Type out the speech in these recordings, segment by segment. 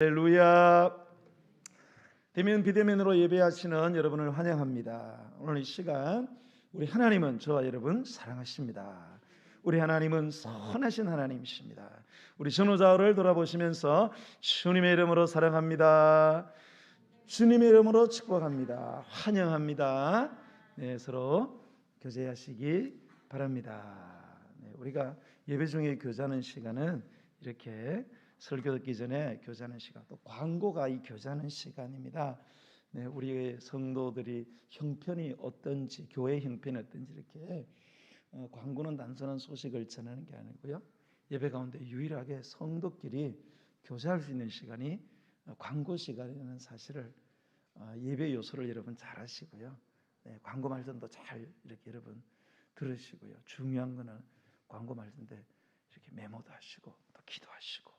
할렐루야. 대면 비대면으로 예배하시는 여러분을 환영합니다. 오늘 이 시간 우리 하나님은 저와 여러분 사랑하십니다. 우리 하나님은 선하신 하나님이십니다. 우리 전후좌우를 돌아보시면서 주님의 이름으로 사랑합니다, 주님의 이름으로 축복합니다, 환영합니다. 네, 서로 교제하시기 바랍니다. 네, 우리가 예배 중에 교제하는 시간은 이렇게 설교 듣기 전에 교제하는 시간, 또 광고가 이 교제하는 시간입니다. 네, 우리 성도들이 형편이 어떤지, 교회 형편이 어떤지 이렇게 광고는 단순한 소식을 전하는 게 아니고요, 예배 가운데 유일하게 성도끼리 교제할 수 있는 시간이 광고 시간이라는 사실을 예배 요소를 여러분 잘 아시고요. 네, 광고 말씀도 잘 이렇게 여러분 들으시고요. 중요한 거는 광고 말씀인데 이렇게 메모도 하시고 또 기도하시고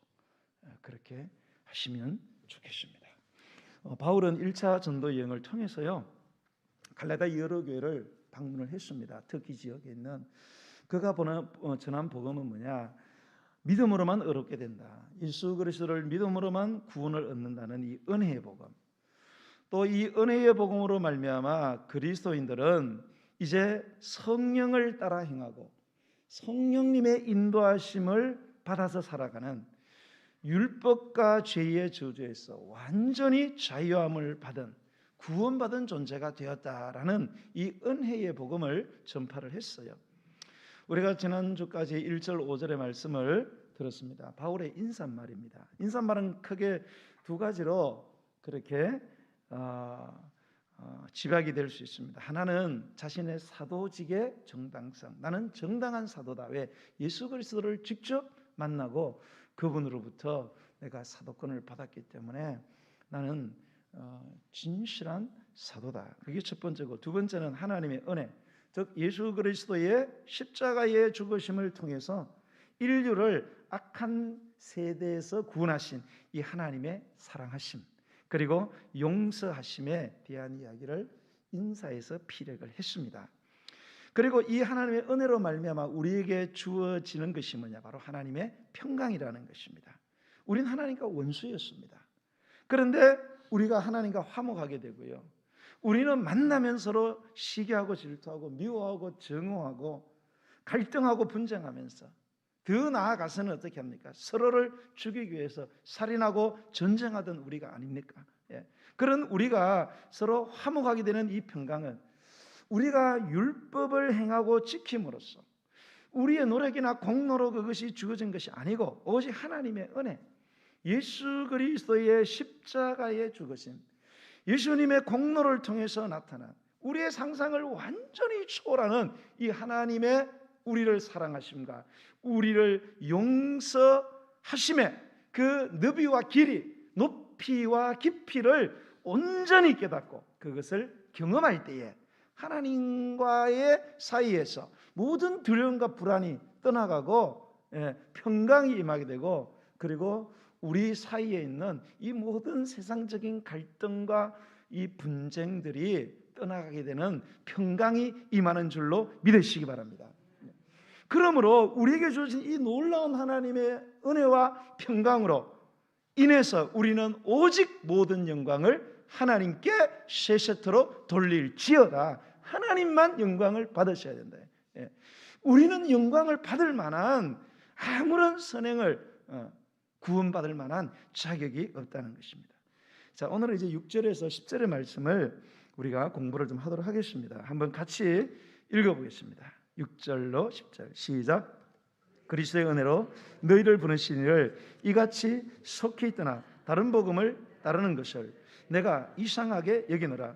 그렇게 하시면 좋겠습니다. 바울은 1차 전도 여행을 통해서요, 갈라디아 여러 교회를 방문을 했습니다. 터키 지역에 있는. 그가 전한 복음은 뭐냐? 믿음으로만 의롭게 된다, 예수 그리스도를 믿음으로만 구원을 얻는다는 이 은혜의 복음. 또 이 은혜의 복음으로 말미암아 그리스도인들은 이제 성령을 따라 행하고 성령님의 인도하심을 받아서 살아가는 율법과 죄의 저주에서 완전히 자유함을 받은, 구원받은 존재가 되었다라는 이 은혜의 복음을 전파를 했어요. 우리가 지난주까지 1절 5절의 말씀을 들었습니다. 바울의 인사말입니다. 인사말은 크게 두 가지로 그렇게 집약이 될 수 있습니다. 하나는 자신의 사도직의 정당성, 나는 정당한 사도다. 왜? 예수 그리스도를 직접 만나고 그분으로부터 내가 사도권을 받았기 때문에 나는 진실한 사도다. 그게 첫 번째고, 두 번째는 하나님의 은혜, 즉 예수 그리스도의 십자가의 죽으심을 통해서 인류를 악한 세대에서 구원하신 이 하나님의 사랑하심, 그리고 용서하심에 대한 이야기를 인사에서 피력을 했습니다. 그리고 이 하나님의 은혜로 말미암아 우리에게 주어지는 것이 뭐냐? 바로 하나님의 평강이라는 것입니다. 우린 하나님과 원수였습니다. 그런데 우리가 하나님과 화목하게 되고요, 우리는 만나면 서로 시기하고 질투하고 미워하고 증오하고 갈등하고 분쟁하면서, 더 나아가서는 어떻게 합니까? 서로를 죽이기 위해서 살인하고 전쟁하던 우리가 아닙니까? 그런 우리가 서로 화목하게 되는 이 평강은 우리가 율법을 행하고 지킴으로써 우리의 노력이나 공로로 그것이 주어진 것이 아니고 오직 하나님의 은혜, 예수 그리스도의 십자가의 죽으심, 예수님의 공로를 통해서 나타난 우리의 상상을 완전히 초월하는 이 하나님의 우리를 사랑하심과 우리를 용서하심의 그 너비와 길이, 높이와 깊이를 온전히 깨닫고 그것을 경험할 때에 하나님과의 사이에서 모든 두려움과 불안이 떠나가고 평강이 임하게 되고, 그리고 우리 사이에 있는 이 모든 세상적인 갈등과 이 분쟁들이 떠나가게 되는 평강이 임하는 줄로 믿으시기 바랍니다. 그러므로 우리에게 주어진 이 놀라운 하나님의 은혜와 평강으로 인해서 우리는 오직 모든 영광을 하나님께 세세토록 돌릴지어다. 하나님만 영광을 받으셔야 된다. 우리는 영광을 받을 만한 아무런 선행을 구원받을 만한 자격이 없다는 것입니다. 자, 오늘은 이제 6절에서 10절의 말씀을 우리가 공부를 좀 하도록 하겠습니다. 한번 같이 읽어보겠습니다. 6절로 10절 시작. 그리스도의 은혜로 너희를 부르시니를 이같이 속히 떠나 다른 복음을 따르는 것을 내가 이상하게 여기노라.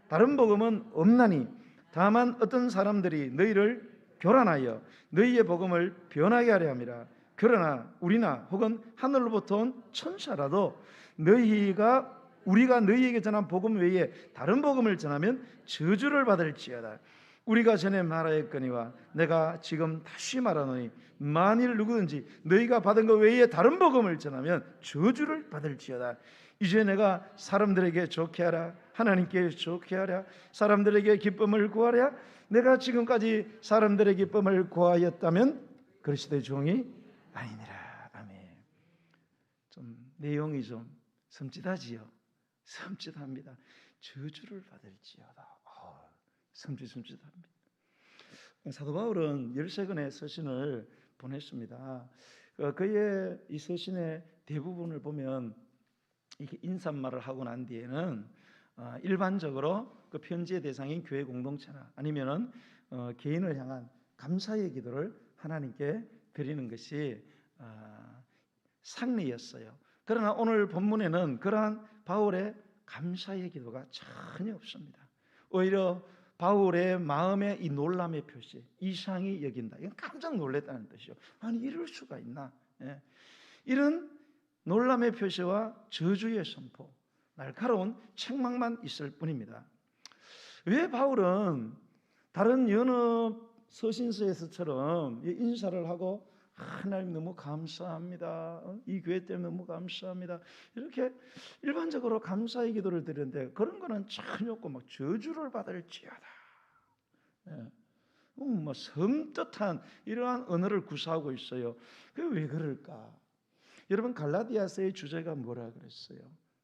다른 복음은 없나니 다만 어떤 사람들이 너희를 교란하여 너희의 복음을 변하게 하려 함이라. 그러나 우리나 혹은 하늘로부터 온 천사라도 우리가 너희에게 전한 복음 외에 다른 복음을 전하면 저주를 받을지어다. 우리가 전에 말하였거니와 내가 지금 다시 말하노니 만일 누구든지 너희가 받은 것 외에 다른 복음을 전하면 저주를 받을지어다. 이제 내가 사람들에게 좋게 하라, 하나님께 좋게 하라, 사람들에게 기쁨을 구하랴. 내가 지금까지 사람들의 기쁨을 구하였다면 그리스도의 종이 아니니라. 아멘. 좀 내용이 좀 섬찟하지요. 섬찟합니다. 저주를 받을지어다. 섬찟합니다. 사도 바울은 13권의 서신을 보냈습니다. 그의 이 서신의 대부분을 보면 이렇게 인사말을 하고 난 뒤에는 일반적으로 그 편지의 대상인 교회 공동체나 아니면은 개인을 향한 감사의 기도를 하나님께 드리는 것이 상례였어요. 그러나 오늘 본문에는 그러한 바울의 감사의 기도가 전혀 없습니다. 오히려 바울의 마음의 이 놀람의 표시, 이상히 여긴다. 이건 깜짝 놀랐다는 뜻이요. 아니 이럴 수가 있나? 이런 놀람의 표시와 저주의 선포, 날카로운 책망만 있을 뿐입니다. 왜 바울은 다른 여느 서신서에서처럼 인사를 하고 하나님 너무 감사합니다, 이 교회 때문에 너무 감사합니다, 이렇게 일반적으로 감사의 기도를 드리는데 그런 거는 전혀 없고 막 저주를 받을지어다, 뭐 섬뜩한 이러한 언어를 구사하고 있어요. 그게 왜 그럴까? 여러분, 갈라디아서의 주제가 뭐라 그랬어요?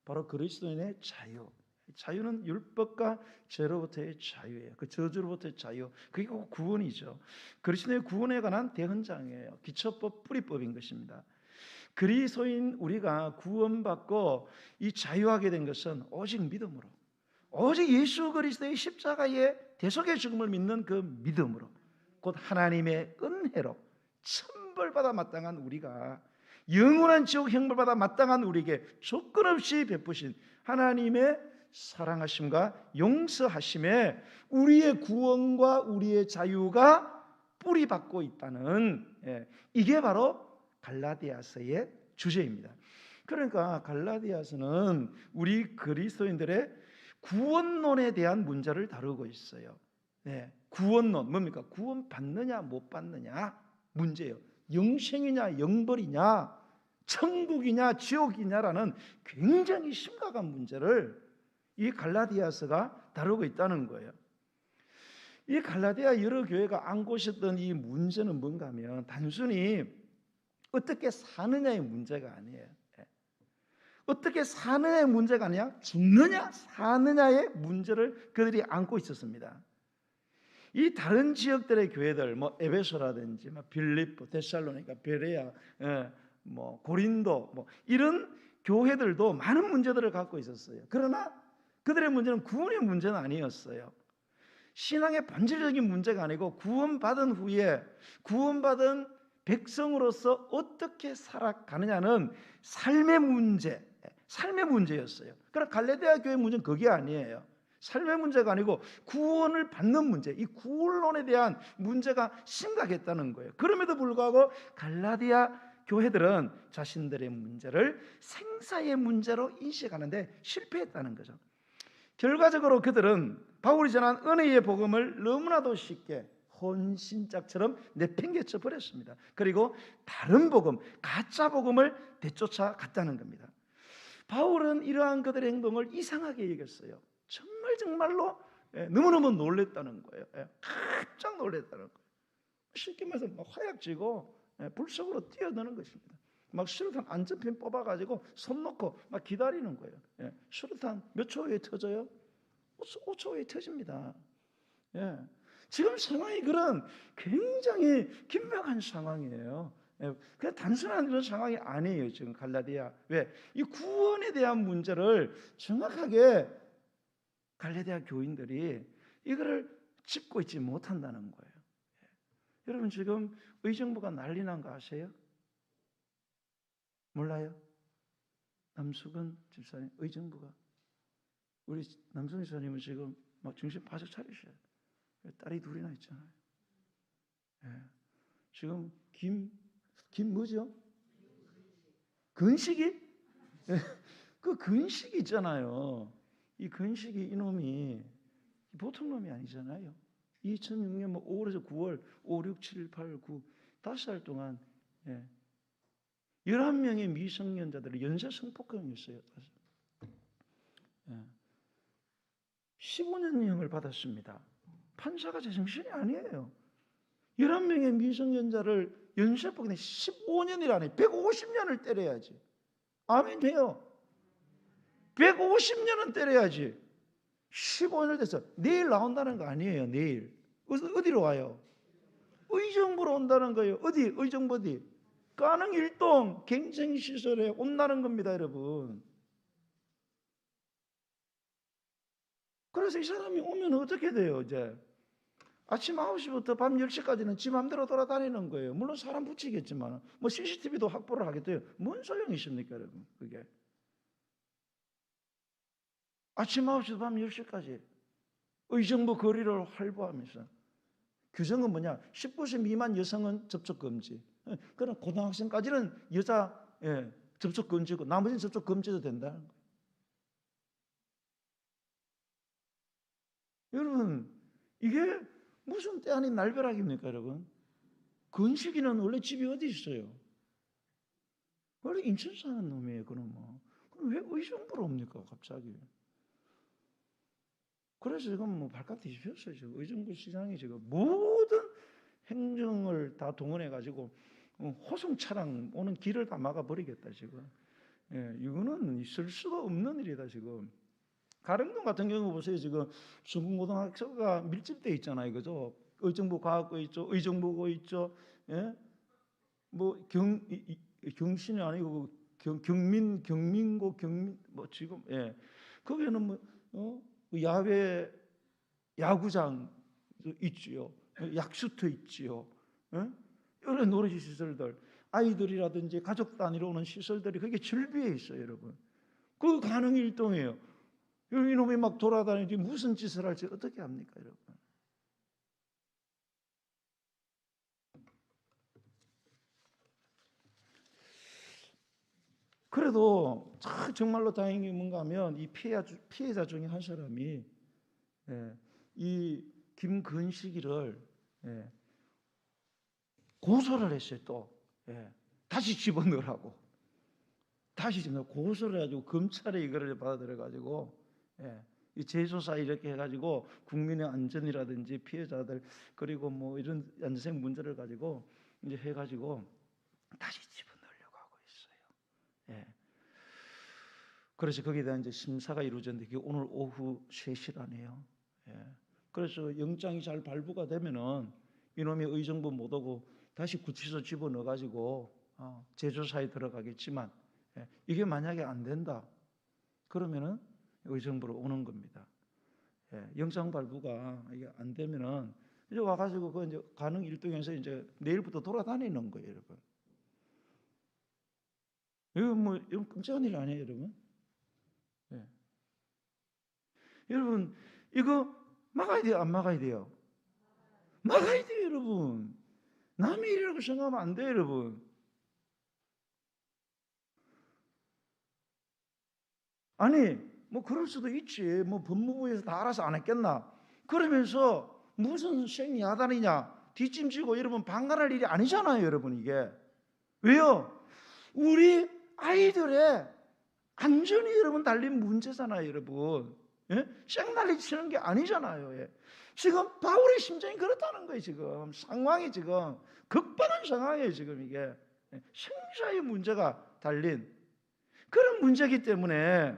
바로 그리스도인의 자유. 자유는 율법과 죄로부터의 자유예요. 그 저주로부터의 자유, 그게 구원이죠. 그리스도의 구원에 관한 대헌장이에요. 기초법, 뿌리법인 것입니다. 그리스도인 우리가 구원받고 이 자유하게 된 것은 오직 믿음으로, 오직 예수 그리스도의 십자가의 대속의 죽음을 믿는 그 믿음으로, 곧 하나님의 은혜로 천벌받아 마땅한 우리가, 영원한 지옥 형벌받아 마땅한 우리에게 조건 없이 베푸신 하나님의 사랑하심과 용서하심에 우리의 구원과 우리의 자유가 뿌리박고 있다는, 이게 바로 갈라디아서의 주제입니다. 그러니까 갈라디아서는 우리 그리스도인들의 구원론에 대한 문제를 다루고 있어요. 구원론 뭡니까? 구원 받느냐 못 받느냐 문제예요. 영생이냐 영벌이냐, 천국이냐 지옥이냐라는 굉장히 심각한 문제를 이 갈라디아서가 다루고 있다는 거예요. 이 갈라디아 여러 교회가 안고 있었던 이 문제는 뭔가 하면 단순히 어떻게 사느냐의 문제가 아니에요. 어떻게 사느냐의 문제가 아니라 죽느냐 사느냐의 문제를 그들이 안고 있었습니다. 이 다른 지역들의 교회들, 뭐 에베소라든지 뭐 빌립보, 데살로니가, 베레아, 뭐 고린도, 뭐 이런 교회들도 많은 문제들을 갖고 있었어요. 그러나 그들의 문제는 구원의 문제는 아니었어요. 신앙의 본질적인 문제가 아니고 구원받은 후에 구원받은 백성으로서 어떻게 살아가느냐는 삶의 문제였어요. 그러나 갈라디아 교회 문제는 그게 아니에요. 삶의 문제가 아니고 구원을 받는 문제, 이 구원론에 대한 문제가 심각했다는 거예요. 그럼에도 불구하고 갈라디아 교회들은 자신들의 문제를 생사의 문제로 인식하는데 실패했다는 거죠. 결과적으로 그들은 바울이 전한 은혜의 복음을 너무나도 쉽게 혼신짝처럼 내팽개쳐 버렸습니다. 그리고 다른 복음, 가짜 복음을 되쫓아 갔다는 겁니다. 바울은 이러한 그들의 행동을 이상하게 여겼어요. 정말로 너무너무 놀랬다는 거예요. 깜짝 놀랬다는 거예요. 쉽게 말해서 막 화약지고 불 속으로 뛰어드는 것입니다. 막 수류탄 안전핀 뽑아가지고 손 놓고 막 기다리는 거예요. 수류탄 몇 초 후에 터져요? 5초 후에 터집니다. 지금 상황이 그런 굉장히 긴박한 상황이에요. 그냥 단순한 그런 상황이 아니에요. 지금 갈라디아, 왜? 이 구원에 대한 문제를 정확하게 갈라디아 교인들이 이거를 짚고 있지 못한다는 거예요. 여러분, 지금 의정부가 난리 난 거 아세요? 몰라요? 남수근 집사님, 의정부가, 우리 남수근 집사님은 지금 막 정신 바짝 차리셔야 돼요. 딸이 둘이나 있잖아요. 지금 김 뭐죠? 근식이? 그 근식이 있잖아요. 이 근식이, 이놈이 보통 놈이 아니잖아요. 2006년 뭐 5월에서 9월 5, 6, 7, 8, 9 5살 동안 11명의 미성년자들을 연쇄 성폭행했어요. 15년형을 받았습니다. 판사가 제정신이 아니에요. 11명의 미성년자를 연쇄폭행 15년이라니 150년을 때려야지. 아멘 해요. 150년은 때려야지. 15년 돼서 내일 나온다는 거 아니에요. 내일. 어디로 와요? 의정부로 온다는 거예요. 어디? 의정부 어디? 가능 일동 갱생시설에 온다는 겁니다, 여러분. 그래서 이 사람이 오면 어떻게 돼요, 이제? 아침 9시부터 밤 10시까지는 지 맘대로 돌아다니는 거예요. 물론 사람 붙이겠지만, 뭐 CCTV도 확보를 하겠대요. 뭔 소용이십니까, 여러분? 그게. 아침 9시부터 밤 10시까지 의정부 거리를 활보하면서. 규정은 뭐냐? 19세 미만 여성은 접촉 금지. 그럼 고등학생까지는 여자 접촉 금지고 나머지는 접촉 금지도 된다는 거예요. 여러분, 이게 무슨 때 아닌 날벼락입니까, 여러분? 건식이는 원래 집이 어디 있어요? 원래 인천 사는 놈이에요, 그놈은. 그럼 왜 의정부로 옵니까, 갑자기? 그래서 지금 뭐 발칵 뒤집혔어요. 지금 의정부 시장이 지금 모든 행정을 다 동원해가지고 호송 차량 오는 길을 다 막아버리겠다, 지금. 이거는 있을 수가 없는 일이다, 지금. 가령동 같은 경우 보세요. 지금 수군고등학교가 밀집돼 있잖아요, 그죠? 의정부 과학고 있죠, 의정부고 있죠. 뭐 경신이 아니고 경민고 뭐 지금 거기는 뭐 야외 야구장 있지요, 약수터 있지요, 여러 놀이 시설들, 아이들이라든지 가족 단위로 오는 시설들이 그게 즐비해 있어요, 여러분. 그 가능 일동이에요. 이놈이 막 돌아다니지 무슨 짓을 할지 어떻게 합니까, 여러분? 그래도 정말로 다행인 게 뭔가 하면 이 피해자 중에 한 사람이 이 김건식이를 고소를 했어요. 또 다시 집어넣으라고. 다시 집어넣어 고소를 해가지고 검찰에 이거를 받아들여가지고 이 재조사 이렇게 해가지고 국민의 안전이라든지 피해자들 그리고 뭐 이런 안전성 문제를 가지고 이제 해가지고 다시 집어넣으려고 하고 있어요. 그래서 거기에 대한 이제 심사가 이루어졌는데 그게 오늘 오후 3시라네요. 그래서 영장이 잘 발부가 되면은 이놈이 의정부 못 오고 다시 구치소 집어넣어가지고 재조사에 들어가겠지만 이게 만약에 안 된다 그러면은 의정부로 오는 겁니다. 영장 발부가 이게 안 되면은 이제 와가지고 그 이제 가능 일동에서 이제 내일부터 돌아다니는 거예요, 여러분. 이거 뭐 이건 끔찍한 일 아니에요, 여러분? 여러분 이거 막아야 돼요, 안 막아야 돼요? 막아야 돼요, 여러분. 남의 일이라고 생각하면 안 돼요, 여러분. 아니 뭐 그럴 수도 있지. 뭐 법무부에서 다 알아서 안 했겠나? 그러면서 무슨 생야단이냐 뒷짐지고 여러분 방관할 일이 아니잖아요, 여러분. 이게 왜요? 우리 아이들의 안전이 여러분 달린 문제잖아요, 여러분. 쌩난리 치는 게 아니잖아요. 지금 바울의 심정이 그렇다는 거예요. 지금 상황이 지금 급박한 상황이에요. 지금 이게 생사의 문제가 달린 그런 문제이기 때문에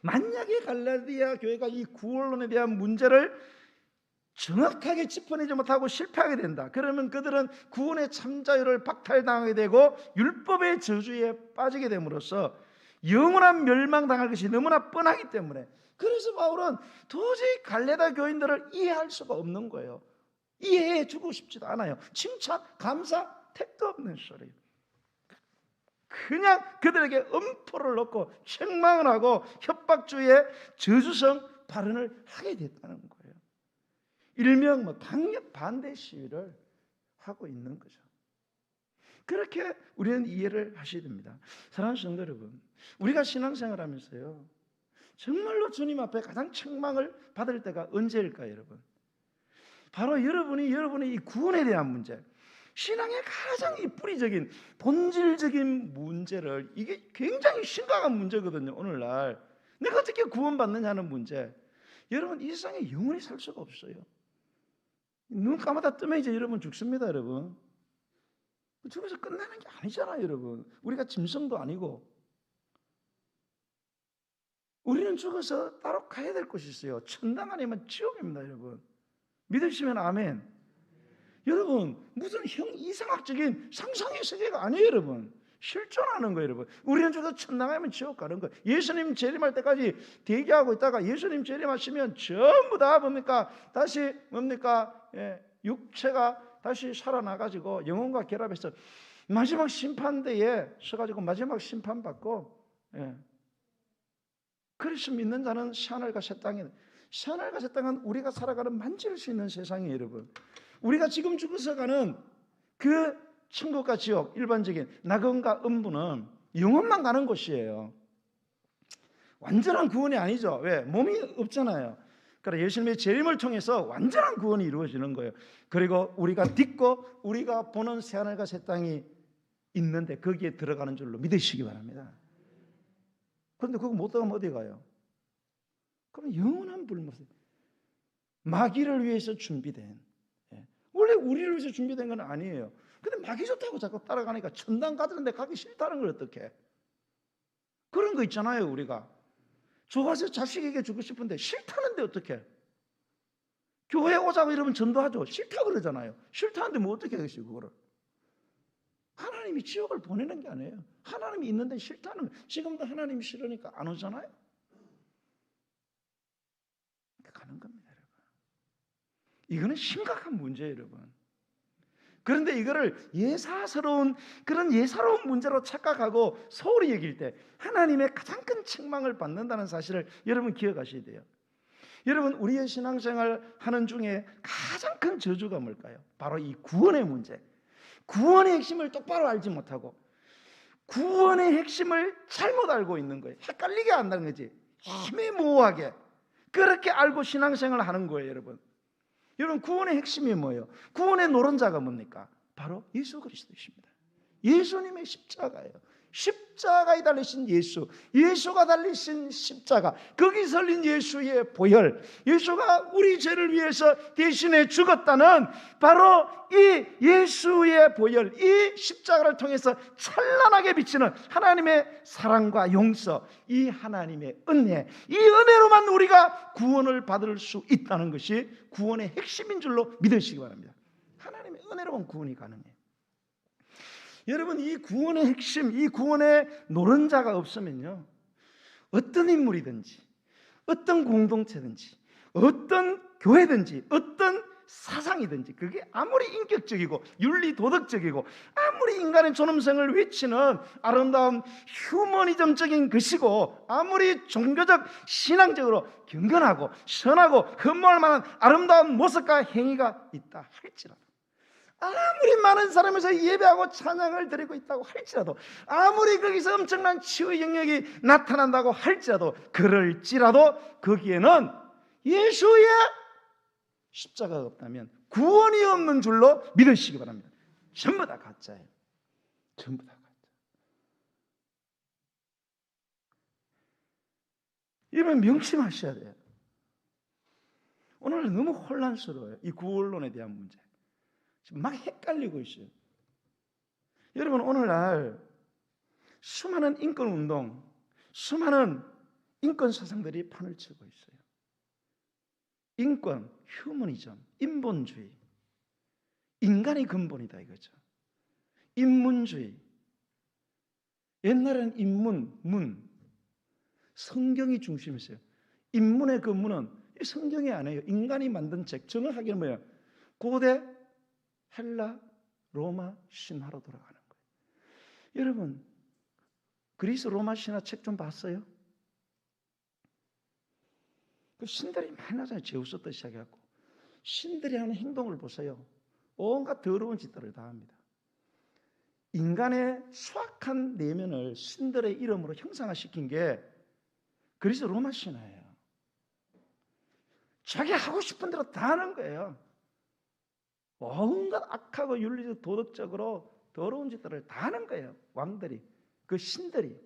만약에 갈라디아 교회가 이 구원론에 대한 문제를 정확하게 짚어내지 못하고 실패하게 된다. 그러면 그들은 구원의 참자유를 박탈당하게 되고 율법의 저주에 빠지게 됨으로써 영원한 멸망당할 것이 너무나 뻔하기 때문에 그래서 바울은 도저히 갈라디아 교인들을 이해할 수가 없는 거예요. 이해해 주고 싶지도 않아요. 칭찬, 감사, 택도 없는 소리. 그냥 그들에게 엄포를 넣고 책망을 하고 협박주의 저주성 발언을 하게 됐다는 거예요. 일명 뭐 강력 반대 시위를 하고 있는 거죠. 그렇게 우리는 이해를 하셔야 됩니다. 사랑하는 성도 여러분, 우리가 신앙생활하면서요 정말로 주님 앞에 가장 책망을 받을 때가 언제일까요, 여러분? 바로 여러분의 이 구원에 대한 문제, 신앙의 가장 이 뿌리적인 본질적인 문제를, 이게 굉장히 심각한 문제거든요. 오늘날 내가 어떻게 구원받느냐는 문제. 여러분 이 세상에 영원히 살 수가 없어요. 눈 감았다 뜨면 이제 여러분 죽습니다, 여러분. 죽어서 끝나는 게 아니잖아요, 여러분. 우리가 짐승도 아니고 우리는 죽어서 따로 가야 될 곳이 있어요. 천당 아니면 지옥입니다, 여러분. 믿으시면 아멘. 여러분, 무슨 이상학적인 상상의 세계가 아니에요, 여러분. 실존하는 거예요, 여러분. 우리는 죽어서 천당 가면 지옥 가는 거예요. 예수님 재림할 때까지 대기하고 있다가 예수님 재림하시면 전부 다 뭡니까? 다시 뭡니까? 육체가 다시 살아나가지고 영혼과 결합해서 마지막 심판대에 서가지고 마지막 심판받고, 그리스도 믿는 자는 새하늘과 새 땅에, 새하늘과 새 땅은 우리가 살아가는 만질 수 있는 세상이에요, 여러분. 우리가 지금 죽어서 가는 그 천국과 지옥, 일반적인 낙원과 음부는 영혼만 가는 곳이에요. 완전한 구원이 아니죠. 왜? 몸이 없잖아요. 그러니까 예수님의 재림을 통해서 완전한 구원이 이루어지는 거예요. 그리고 우리가 믿고 우리가 보는 새하늘과 새 땅이 있는데 거기에 들어가는 줄로 믿으시기 바랍니다. 그런데 그거 못 들어가면 어디 가요? 그럼 영원한 불못에 마귀를 위해서 준비된, 원래 우리를 위해서 준비된 건 아니에요. 근데 마귀 좋다고 자꾸 따라가니까 천당 가는데 가기 싫다는 걸 어떡해? 그런 거 있잖아요. 우리가 좋아서 자식에게 주고 싶은데 싫다는데 어떡해? 교회 오자고 이러면 전도하죠. 싫다 그러잖아요. 싫다는데 뭐 어떻게 하겠어요, 그거를? 하나님이 지옥을 보내는 게 아니에요. 하나님이 있는데 싫다는 거예요. 지금도 하나님이 싫으니까 안 오잖아요. 가는 겁니다, 여러분. 이거는 심각한 문제예요, 여러분. 그런데 이거를 그런 예사로운 문제로 착각하고 소홀히 여길 때 하나님의 가장 큰 책망을 받는다는 사실을 여러분 기억하셔야 돼요. 여러분, 우리의 신앙생활 하는 중에 가장 큰 저주가 뭘까요? 바로 이 구원의 문제. 구원의 핵심을 똑바로 알지 못하고 구원의 핵심을 잘못 알고 있는 거예요. 헷갈리게 한다는 거지. 희미모호하게 그렇게 알고 신앙생활을 하는 거예요, 여러분. 여러분, 구원의 핵심이 뭐예요? 구원의 노른자가 뭡니까? 바로 예수 그리스도이십니다. 예수님의 십자가예요. 십자가에 달리신 예수, 예수가 달리신 십자가, 거기 설린 예수의 보혈, 예수가 우리 죄를 위해서 대신에 죽었다는 바로 이 예수의 보혈, 이 십자가를 통해서 찬란하게 비치는 하나님의 사랑과 용서, 이 하나님의 은혜, 이 은혜로만 우리가 구원을 받을 수 있다는 것이 구원의 핵심인 줄로 믿으시기 바랍니다. 하나님의 은혜로만 구원이 가능해요. 여러분, 이 구원의 핵심, 이 구원의 노른자가 없으면요, 어떤 인물이든지 어떤 공동체든지 어떤 교회든지 어떤 사상이든지 그게 아무리 인격적이고 윤리도덕적이고 아무리 인간의 존엄성을 외치는 아름다운 휴머니즘적인 것이고 아무리 종교적 신앙적으로 경건하고 선하고 흠모할 만한 아름다운 모습과 행위가 있다 할지라도, 아무리 많은 사람에서 예배하고 찬양을 드리고 있다고 할지라도, 아무리 거기서 엄청난 치유의 영역이 나타난다고 할지라도, 그럴지라도 거기에는 예수의 십자가가 없다면 구원이 없는 줄로 믿으시기 바랍니다. 전부 다 가짜예요. 전부 다 가짜. 여러분, 명심하셔야 돼요. 오늘 너무 혼란스러워요, 이 구원론에 대한 문제. 지금 막 헷갈리고 있어요. 여러분, 오늘날 수많은 인권운동, 수많은 인권사상들이 판을 치고 있어요. 인권, 휴머니즘, 인본주의, 인간이 근본이다 이거죠. 인문주의, 옛날에는 인문, 문, 성경이 중심이었어요. 인문의 그 문은 성경이 아니에요. 인간이 만든 책, 정확하게는 뭐예요? 고대 헬라, 로마 신화로 돌아가는 거예요. 여러분, 그리스 로마 신화 책 좀 봤어요? 그 신들이 많이 나잖아요. 제우스부터 시작해갖고 신들이 하는 행동을 보세요. 온갖 더러운 짓들을 다 합니다. 인간의 수악한 내면을 신들의 이름으로 형상화시킨 게 그리스 로마 신화예요. 자기 하고 싶은 대로 다 하는 거예요. 온갖 악하고 윤리적 도덕적으로 더러운 짓들을 다 하는 거예요. 왕들이, 그 신들이.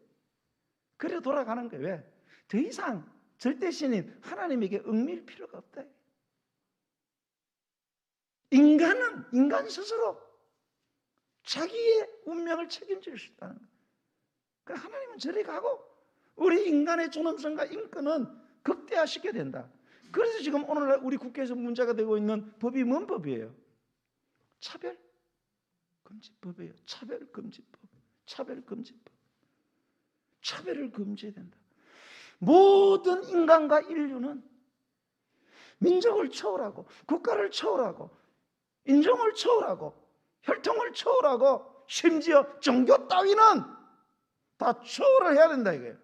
그래 돌아가는 거예요. 왜? 더 이상 절대신인 하나님에게 얽매일 필요가 없다. 인간은 인간 스스로 자기의 운명을 책임질 수 있다는 거예요. 그러니까 하나님은 저리 가고 우리 인간의 존엄성과 인권은 극대화시켜야 된다. 그래서 지금 오늘날 우리 국회에서 문제가 되고 있는 법이 뭔 법이에요? 차별금지법이에요. 차별금지법. 차별금지법. 차별을 금지해야 된다. 모든 인간과 인류는 민족을 초월하고 국가를 초월하고 인종을 초월하고 혈통을 초월하고 심지어 종교 따위는 다 초월을 해야 된다 이거예요.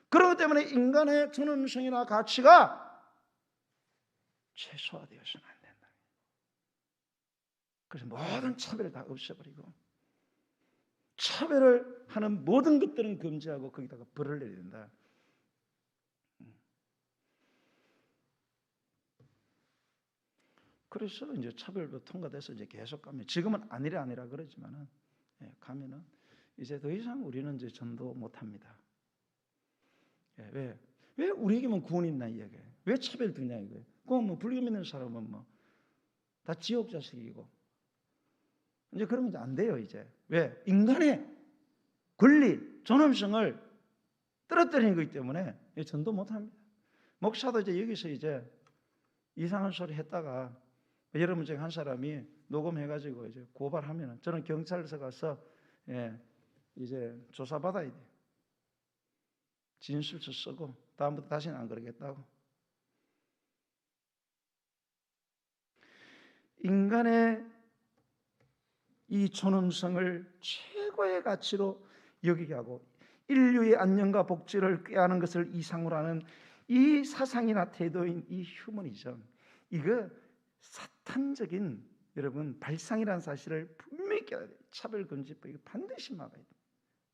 그렇기 때문에 인간의 존엄성이나 가치가 최소화되어서는 안 된다. 그래서 모든 차별을 다 없애버리고 차별을 하는 모든 것들은 금지하고 거기다가 벌을 내야 된다. 그래서 이제 차별도 통과돼서 이제 계속 가면 지금은 아니라 그러지만은 가면은 이제 더 이상 우리는 이제 전도 못 합니다. 왜 우리에게만 구원이 있나 이야기예요. 왜 차별 두냐 이거예요. 그럼 뭐 불교 믿는 사람은 뭐 다 지옥 자식이고 이제 그러면 이제 안 돼요 이제. 왜? 인간의 권리, 존엄성을 떨어뜨리는 거기 때문에 전도 못 합니다. 목사도 이제 여기서 이제 이상한 소리 했다가 여러분 중에 한 사람이 녹음해가지고 이제 고발하면은 저는 경찰서 가서 이제 조사받아야 돼요. 진술서 쓰고 다음부터 다시는 안 그러겠다고. 인간의 이 존엄성을 최고의 가치로 여기게 하고 인류의 안녕과 복지를 꾀하는 것을 이상으로 하는 이 사상이나 태도인 이 휴머니즘, 이거 사탄적인 여러분 발상이라는 사실을 분명히 깨달아야 돼요. 차별금지법 이거 반드시 막아야 돼요.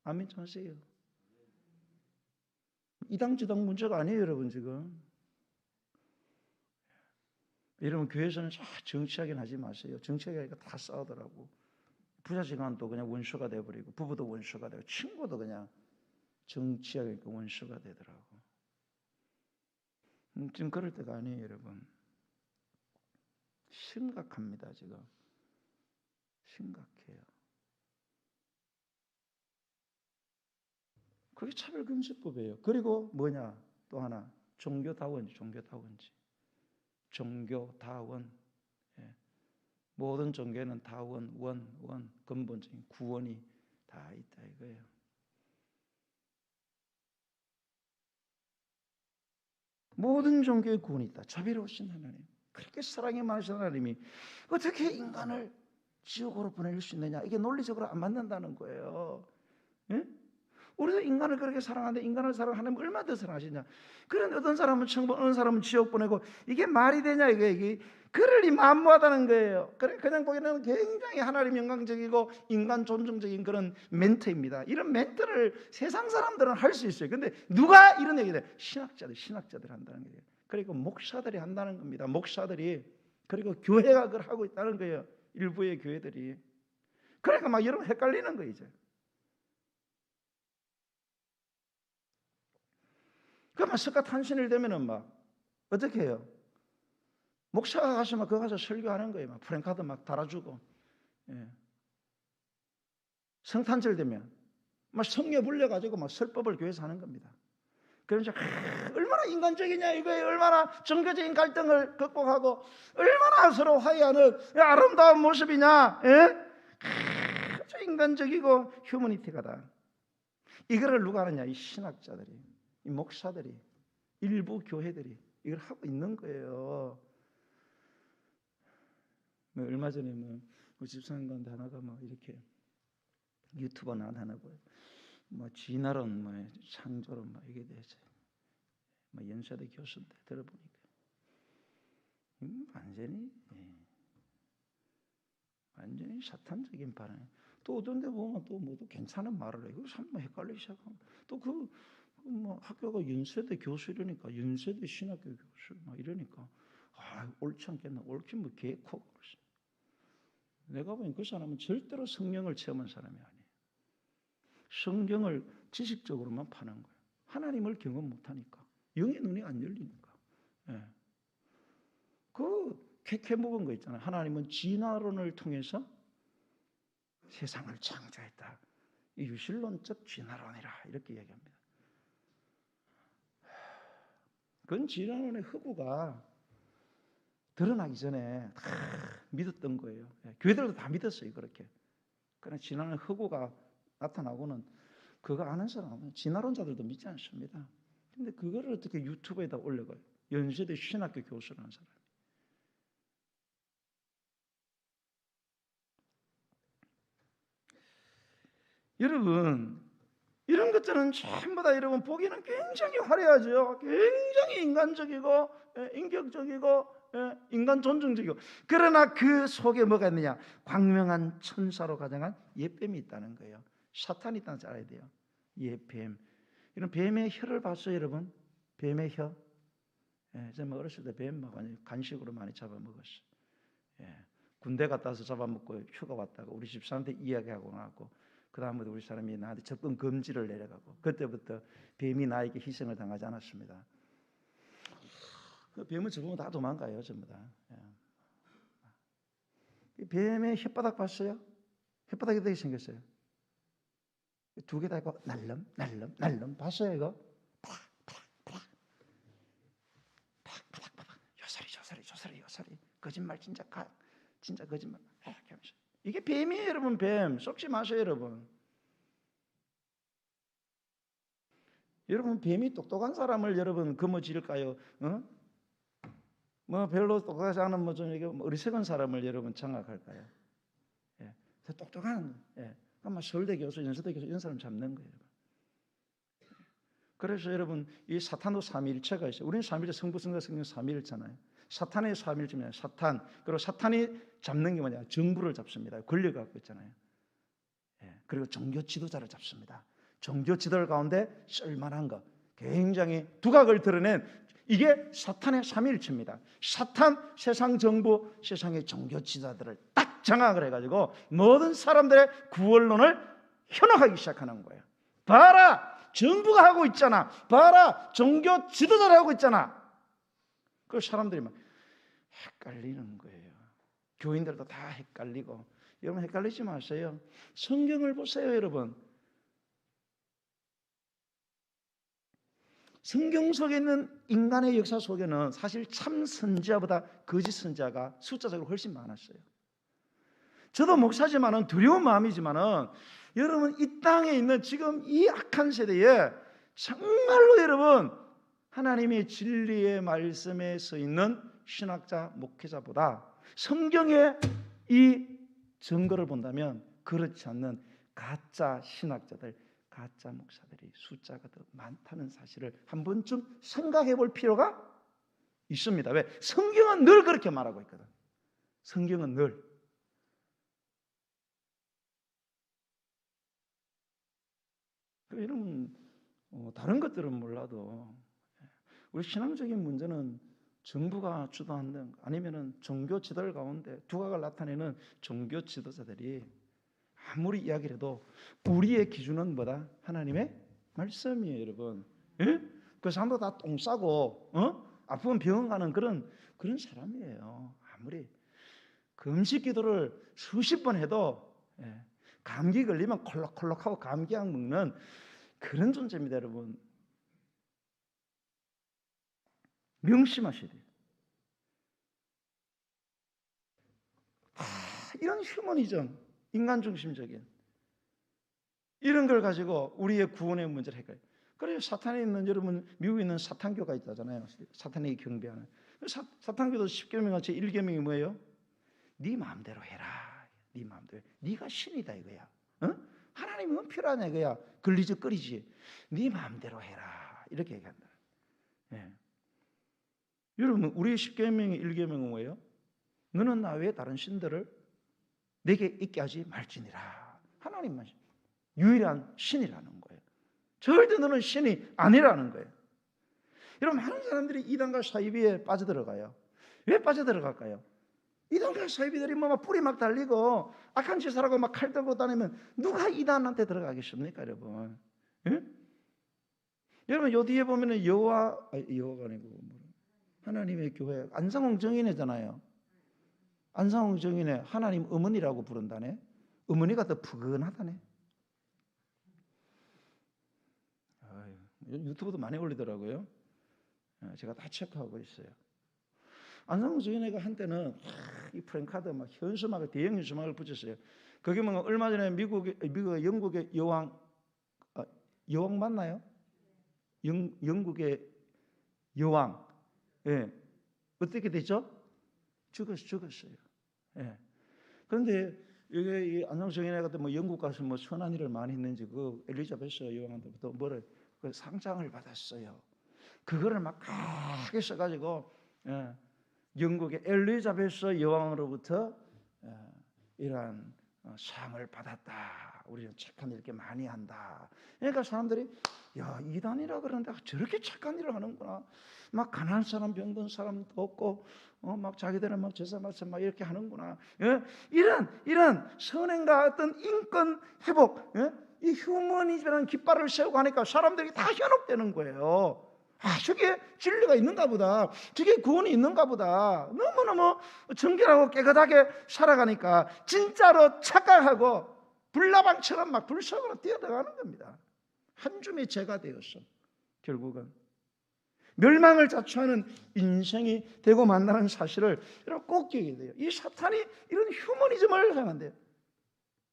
아멘 좀 하세요. 이당저당 문제가 아니에요 여러분. 지금 여러분 교회에서는 정치하긴 하지 마세요. 정치하게 하니까 다 싸우더라고. 부자지간도 그냥 원수가 돼버리고 부부도 원수가 되고 친구도 그냥 정치하게 원수가 되더라고. 지금 그럴 때가 아니에요 여러분. 심각합니다 지금. 심각해요. 그게 차별금지법이에요. 그리고 뭐냐 또 하나 종교다원지. 종교다원. 모든 종교에는 다원, 원 근본적인 구원이 다 있다 이거예요. 모든 종교에 구원이 있다. 자비로우신 하나님, 그렇게 사랑이 많으신 하나님이 어떻게 인간을 지옥으로 보낼 수 있느냐? 이게 논리적으로 안 맞는다는 거예요. 예? 우리도 인간을 그렇게 사랑하는데 인간을 사랑하는 얼마나 더 사랑하시냐? 그런데 어떤 사람은 천국, 어떤 사람은 지옥 보내고 이게 말이 되냐 이게 그럴 리 만무하다는 거예요. 그냥 보기에는 굉장히 하나님 영광적이고 인간 존중적인 그런 멘트입니다. 이런 멘트를 세상 사람들은 할 수 있어요. 근데 누가 이런 얘기를 해요? 신학자들 한다는 거예요. 그리고 목사들이 한다는 겁니다. 목사들이. 그리고 교회가 그걸 하고 있다는 거예요. 일부의 교회들이. 그러니까 막 여러분 헷갈리는 거예요 이제. 그러면 석가탄신일 되면은 막 어떻게 해요? 목사가 가서 막 거기 가서 설교하는 거예요. 막 프랭카드 막 달아주고. 성탄절 되면 막 성녀 불려가지고 막 설법을 교회에서 하는 겁니다. 그러면서 얼마나 인간적이냐 이거예요. 얼마나 종교적인 갈등을 극복하고 얼마나 서로 화해하는 아름다운 모습이냐. 아주 인간적이고 휴머니티가다. 이거를 누가 하느냐? 이 신학자들이, 이 목사들이, 일부 교회들이 이걸 하고 있는 거예요. 얼마 전에 우리 집사님 가운데 하나가 이렇게 유튜버 하나고 진화론 창조론 이게 대해서 연세대 교수인데 들어보니까 완전히 사탄적인 발언. 또 어떤 데 보면 또 괜찮은 말을 해요. 그래서 한번 헷갈리기 시작하면 또 학교가 연세대 교수 이러니까 연세대 신학교 교수 이러니까 옳지 않겠나? 옳긴 개코 그러시. 내가 보니 그 사람은 절대로 성령을 체험한 사람이 아니에요. 성경을 지식적으로만 파는 거예요. 하나님을 경험 못하니까. 영의 눈이 안 열리니까. 그 캐캐 묵은 거 있잖아요. 하나님은 진화론을 통해서 세상을 창조했다. 이 유실론적 진화론이라 이렇게 얘기합니다. 그건 진화론의 흑우가 드러나기 전에 다 믿었던 거예요. 교회들도 다 믿었어요. 그렇게. 그러나 진화론의 흑우가 나타나고는 그거 아는 사람은 진화론자들도 믿지 않습니다. 근데 그거를 어떻게 유튜브에다 올려가요? 연세대 신학교 교수라는 사람. 여러분, 이런 것들은 전부 다 여러분 보기에는 굉장히 화려하죠. 굉장히 인간적이고 인격적이고 인간 존중적이고, 그러나 그 속에 뭐가 있느냐? 광명한 천사로 가장한 옛뱀이 있다는 거예요. 사탄이 있다는 걸 알아야 돼요. 옛뱀. 이런 뱀의 혀를 봤어요, 여러분? 뱀의 혀. 제가 어렸을 때 뱀 막 간식으로 많이 잡아먹었어요. 군대 갔다 와서 잡아먹고 휴가 왔다가 우리 집사람한테 이야기하고 나고, 그 다음부터 우리 사람이 나한테 접근 금지를 내려가고, 그때부터 뱀이 나에게 희생을 당하지 않았습니다. 그 뱀을 접으면 다 도망가요, 전부 다. 뱀의 혓바닥 봤어요? 혓바닥이 어떻게 생겼어요? 두 개 다 있고 날름 봤어요 이거? 요사리 거짓말 진짜 거짓말. 이게 뱀이에요, 여러분. 뱀 썩지 마세요, 여러분. 여러분, 뱀이 똑똑한 사람을 여러분 거머쥘까요? 뭐 별로 똑똑하지 않은 뭐 좀 어리석은 사람을 여러분 장악할까요? 똑똑한 아마 서울대 교수, 연세대 교수 이런 사람 잡는 거예요. 그래서 여러분, 이 사탄도 삼위일체가 있어요. 우리는 삼위일체, 성부, 성자, 성령 삼위일체잖아요. 사탄의 삼위일체입니다. 사탄. 그리고 사탄이 잡는 게 뭐냐? 정부를 잡습니다. 권력을 갖고 있잖아요. 그리고 종교 지도자를 잡습니다. 종교 지도자 가운데 쓸만한 것, 굉장히 두각을 드러낸, 이게 사탄의 삼위일체입니다. 사탄, 세상 정부, 세상의 종교 지도자들을 딱 장악을 해가지고 모든 사람들의 구원론을 현혹하기 시작하는 거예요. 봐라, 정부가 하고 있잖아. 봐라, 종교 지도자를 하고 있잖아. 그 사람들이 막 헷갈리는 거예요. 교인들도 다 헷갈리고. 여러분, 헷갈리지 마세요. 성경을 보세요, 여러분. 성경 속에 있는 인간의 역사 속에는 사실 참 선지자보다 거짓 선지자가 숫자적으로 훨씬 많았어요. 저도 목사지만은 두려운 마음이지만은, 여러분, 이 땅에 있는 지금 이 악한 세대에 정말로 여러분 하나님의 진리의 말씀에 서 있는 신학자, 목회자보다 성경의 이 증거를 본다면 그렇지 않는 가짜 신학자들, 가짜 목사들이 숫자가 더 많다는 사실을 한 번쯤 생각해 볼 필요가 있습니다. 왜? 성경은 늘 그렇게 말하고 있거든. 성경은 늘. 이런 다른 것들은 몰라도 우리 신앙적인 문제는 정부가 주도한다, 아니면은 종교 지도자 가운데 두각을 나타내는 종교 지도자들이 아무리 이야기를 해도 우리의 기준은 뭐다? 하나님의 말씀이에요, 여러분. 그 사람도 다 똥 싸고 아프면 병원 가는 그런 사람이에요. 아무리 금식 기도를 수십 번 해도 감기 걸리면 콜록콜록하고 감기약 먹는 그런 존재입니다, 여러분. 명심하셔야 돼요. 이런 휴머니즘, 인간 중심적인 이런 걸 가지고 우리의 구원의 문제를 해결해요. 그래서 사탄에 있는, 여러분 미국에 있는 사탄교가 있다잖아요. 사탄에게 경배하는 사탄교도 10계명 제 1계명이 뭐예요? 네 마음대로 해라. 네 마음대로. 네가 신이다 이거야. 하나님은 필요하냐 이거야. 걸리적거리지. 네 마음대로 해라. 이렇게 얘기한다. 여러분, 우리의 10계명의 1계명은 뭐예요? 너는 나 외에 다른 신들을 내게 있게 하지 말지니라. 하나님만 유일한 신이라는 거예요. 절대 너는 신이 아니라는 거예요. 여러분, 많은 사람들이 이단과 사이비에 빠져들어가요. 왜 빠져들어갈까요? 이단과 사이비들이 막 뿌리 막 달리고 악한 짓을 하고 막 칼 들고 다니면 누가 이단한테 들어가겠습니까, 여러분? 여러분, 요 뒤에 보면은 여호와가 아니고 하나님의 교회, 안상홍 정인회잖아요. 안상홍 정인회 하나님 어머니라고 부른다네. 어머니가 더 푸근하다네. 유튜브도 많이 올리더라고요. 제가 다 체크하고 있어요. 안상수 정인회가 한때는 이 프랭카드 막 현수막 대형 현수막을 붙였어요. 그게 뭐 얼마 전에 미국 영국의 여왕 여왕 맞나요? 영국의 여왕 어떻게 됐죠? 죽었어요. 그런데 이게 이 안상수 정인회 같은 뭐 영국 가서 뭐 선한 일을 많이 했는지 그 엘리자베스 여왕한테부터 뭐를 그 상장을 받았어요. 그거를 막 크게 써가지고 영국의 엘리자베스 여왕으로부터 이러한 상을 받았다. 우리는 착한 일 이렇게 많이 한다. 그러니까 사람들이 야 이단이라 그러는데 저렇게 착한 일을 하는구나. 막 가난한 사람, 병든 사람도 없고 막 자기들은 막 제사 말씀 막 이렇게 하는구나. 이런 선행과 어떤 인권 회복, 이 휴머니즘이라는 깃발을 세우고 하니까 사람들이 다 현혹되는 거예요. 저게 진리가 있는가 보다. 저게 구원이 있는가 보다. 너무너무 정결하고 깨끗하게 살아가니까 진짜로 착각하고 불나방처럼 막 불속으로 뛰어들어가는 겁니다. 한 줌의 죄가 되었어. 결국은 멸망을 자초하는 인생이 되고 만다는 사실을 여러분 꼭 기억해야 돼요. 이 사탄이 이런 휴머니즘을 사용한대요.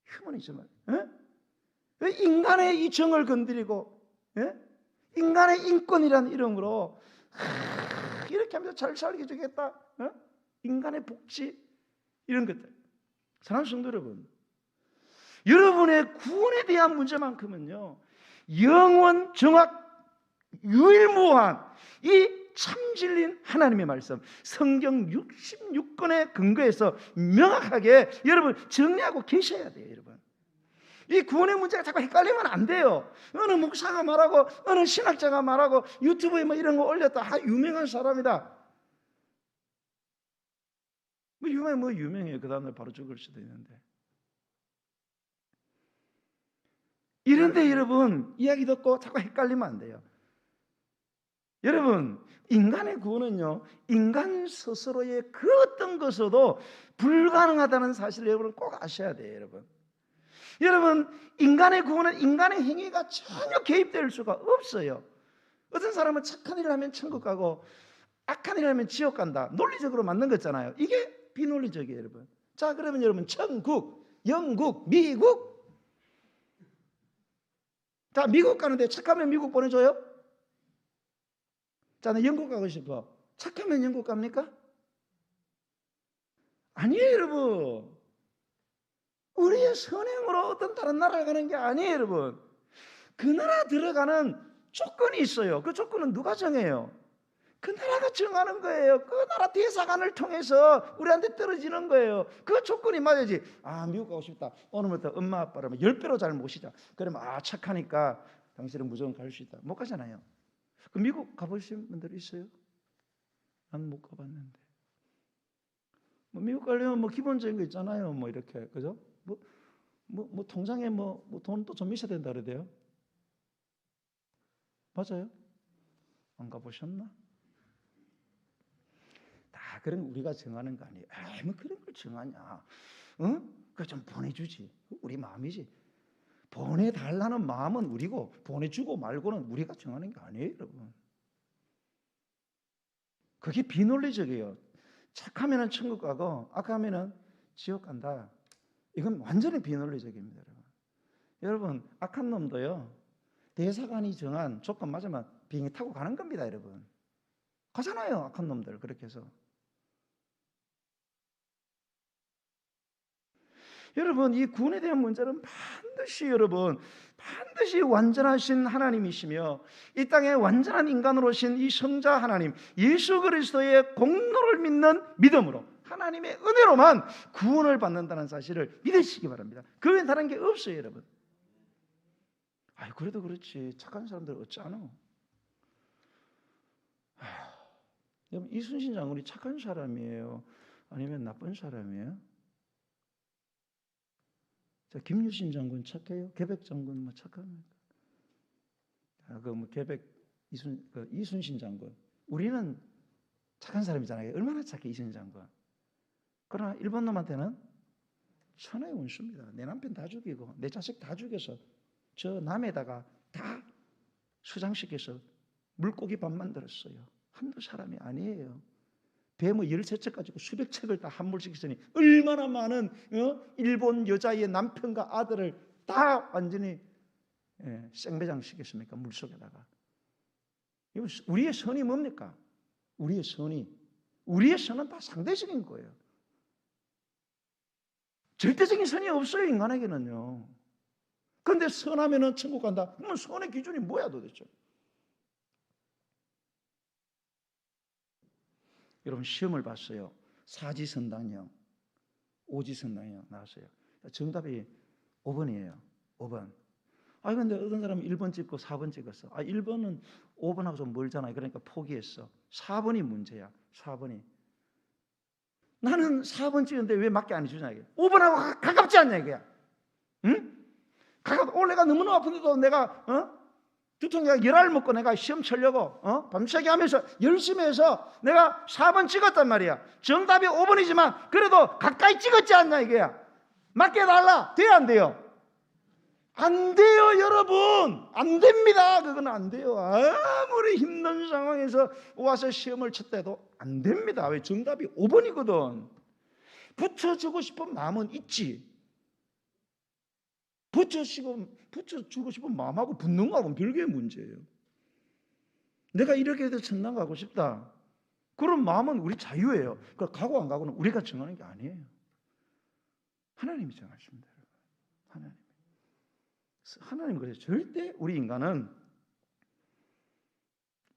휴머니즘을. 왜 인간의 이 정을 건드리고 인간의 인권이라는 이름으로 이렇게 하면서 잘 살게 해주겠다. 인간의 복지 이런 것들. 사랑하는 성도 여러분, 여러분의 구원에 대한 문제만큼은요 영원 정확 유일무한 이 참진린 하나님의 말씀 성경 66권의 근거에서 명확하게 여러분 정리하고 계셔야 돼요. 여러분 이 구원의 문제가 자꾸 헷갈리면 안 돼요. 어느 목사가 말하고 어느 신학자가 말하고 유튜브에 뭐 이런 거 올렸다. 유명한 사람이다. 뭐 유명해요. 그 다음날 바로 죽을 수도 있는데. 이런데 여러분 이야기 듣고 자꾸 헷갈리면 안 돼요. 여러분 인간의 구원은요 인간 스스로의 그 어떤 것으로도 불가능하다는 사실을 여러분 꼭 아셔야 돼요. 여러분 인간의 구원은 인간의 행위가 전혀 개입될 수가 없어요. 어떤 사람은 착한 일을 하면 천국 가고 악한 일을 하면 지옥 간다. 논리적으로 맞는 거잖아요. 이게 비논리적이에요. 여러분. 자 그러면 여러분 천국, 영국, 미국. 자 미국 가는데 착하면 미국 보내줘요? 자 나 영국 가고 싶어. 착하면 영국 갑니까? 아니에요. 여러분 우리의 선행으로 어떤 다른 나라를 가는 게 아니에요. 여러분 그 나라 들어가는 조건이 있어요. 그 조건은 누가 정해요? 그 나라가 정하는 거예요. 그 나라 대사관을 통해서 우리한테 떨어지는 거예요. 그 조건이 맞아야지. 미국 가고 싶다. 오늘부터 엄마 아빠를 10배로 잘 모시자. 그러면 착하니까 당신은 무조건 갈 수 있다. 못 가잖아요. 그 미국 가보신 분들 있어요? 난 못 가봤는데. 미국 가려면 기본적인 거 있잖아요. 이렇게 그죠? 통장에 돈도 좀 있어야 된다 그러대요. 맞아요? 안 가보셨나? 다 그런 우리가 정하는 거 아니에요. 뭐 그런 걸 정하냐? 그 좀 보내주지. 우리 마음이지. 보내달라는 마음은 우리고 보내주고 말고는 우리가 정하는 게 아니에요, 여러분. 그게 비논리적이에요. 착하면은 천국 가고 악하면은 지옥 간다. 이건 완전히 비논리적입니다, 여러분. 여러분 악한 놈도요 대사관이 정한 조건 맞으면 비행기 타고 가는 겁니다, 여러분. 가잖아요, 악한 놈들 그렇게 해서. 여러분 이 구원에 대한 문제는 반드시 완전하신 하나님이시며 이 땅에 완전한 인간으로 오신 이 성자 하나님 예수 그리스도의 공로를 믿는 믿음으로 하나님의 은혜로만 구원을 받는다는 사실을 믿으시기 바랍니다. 그 외엔 다른 게 없어요, 여러분. 그래도 그렇지 착한 사람들 어쩌나? 여러분 이순신 장군이 착한 사람이에요? 아니면 나쁜 사람이에요? 자, 김유신 장군 착해요? 계백 장군 착합니까? 계백 이순신 장군. 우리는 착한 사람이잖아요. 얼마나 착해 이순신 장군. 그러나 일본 놈한테는 천하의 원수입니다. 내 남편 다 죽이고 내 자식 다 죽여서 저 남에다가 다 수장시켜서 물고기 밥 만들었어요. 한두 사람이 아니에요. 뱀의 13척 가지고 수백 척을 다 함몰시키더니 얼마나 많은 일본 여자의 남편과 아들을 다 완전히 생매장시켰습니까? 물속에다가. 우리의 선이 뭡니까? 우리의 선은 다 상대적인 거예요. 절대적인 선이 없어요, 인간에게는요. 그런데 선하면은 천국 간다. 그러면 선의 기준이 뭐야 도대체? 여러분 시험을 봤어요. 사지선당형, 오지선당형 나왔어요. 정답이 5번이에요. 5번. 근데 어떤 사람은 1번 찍고 4번 찍었어. 1번은 5번하고 좀 멀잖아요. 그러니까 포기했어. 4번이 문제야. 4번이. 나는 4번 찍었는데 왜 맞게 안 해주냐 이게. 5번하고 가깝지 않냐 이거야. 응? 오늘 내가 너무너무 아픈데도 내가 두통약 열알 먹고 내가 시험 치려고 밤새게 하면서 열심히 해서 내가 4번 찍었단 말이야. 정답이 5번이지만 그래도 가까이 찍었지 않냐 이거야. 맞게 해달라. 돼요 안 돼요? 안 돼요 여러분. 안 됩니다. 그건 안 돼요. 아무리 힘든 상황에서 와서 시험을 쳤대도 안 됩니다. 왜? 정답이 5번이거든. 붙여주고 싶은 마음은 있지. 붙여주고 싶은 마음하고 붙는 거하고는 별개의 문제예요. 내가 이렇게 해도 천당 가고 싶다. 그런 마음은 우리 자유예요. 그 가고 안 가고는 우리가 정하는 게 아니에요. 하나님이 정하십니다. 하나님 그래서 절대 우리 인간은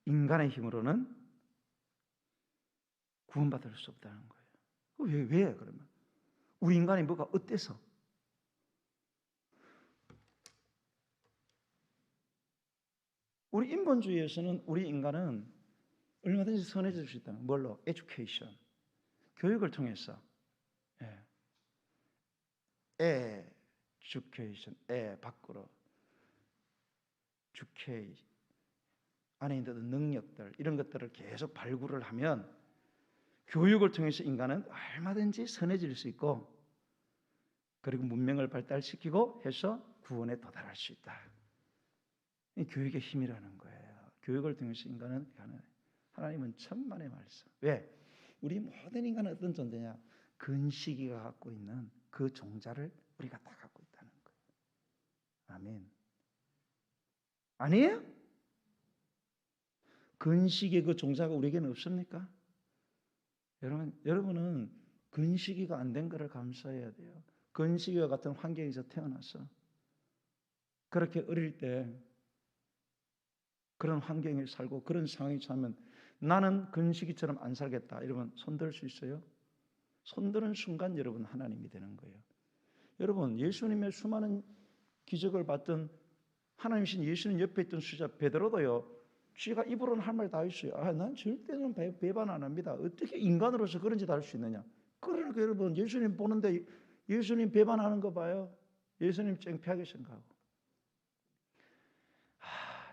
인간의 힘으로는 구원받을 수 없다는 거예요. 왜 그러면? 우리 인간이 뭐가 어때서? 우리 인본주의에서는 우리 인간은 얼마든지 선해질 수 있다는 뭘로? 에듀케이션, 교육을 통해서. 에듀케이션, 밖으로 주케이 안에 있는 능력들 이런 것들을 계속 발굴을 하면 교육을 통해서 인간은 얼마든지 선해질 수 있고 그리고 문명을 발달시키고 해서 구원에 도달할 수 있다. 이 교육의 힘이라는 거예요. 교육을 통해서 인간은 하나님은 천만의 말씀. 왜? 우리 모든 인간은 어떤 존재냐? 근시기가 갖고 있는 그 종자를 우리가 다 갖고 있다는 거예요. 아멘. 아니에요? 근시기의 그 종자가 우리에게는 없습니까? 여러분은 근시기가 안 된 거를 감사해야 돼요. 근시기와 같은 환경에서 태어나서 그렇게 어릴 때 그런 환경에 살고 그런 상황에 처하면 나는 근시기처럼 안 살겠다 이러면 손들 수 있어요? 손드는 순간 여러분 하나님이 되는 거예요. 여러분 예수님의 수많은 기적을 봤던 하나님이신 예수님 옆에 있던 수자 베드로도요. 쥐가 입으로는 할 말 다 했어요. 난 절대는 배반 안 합니다. 어떻게 인간으로서 그런 짓 할 수 있느냐. 그러니까 여러분 예수님 보는데 예수님 배반하는 거 봐요. 예수님 창피하게 생각하고.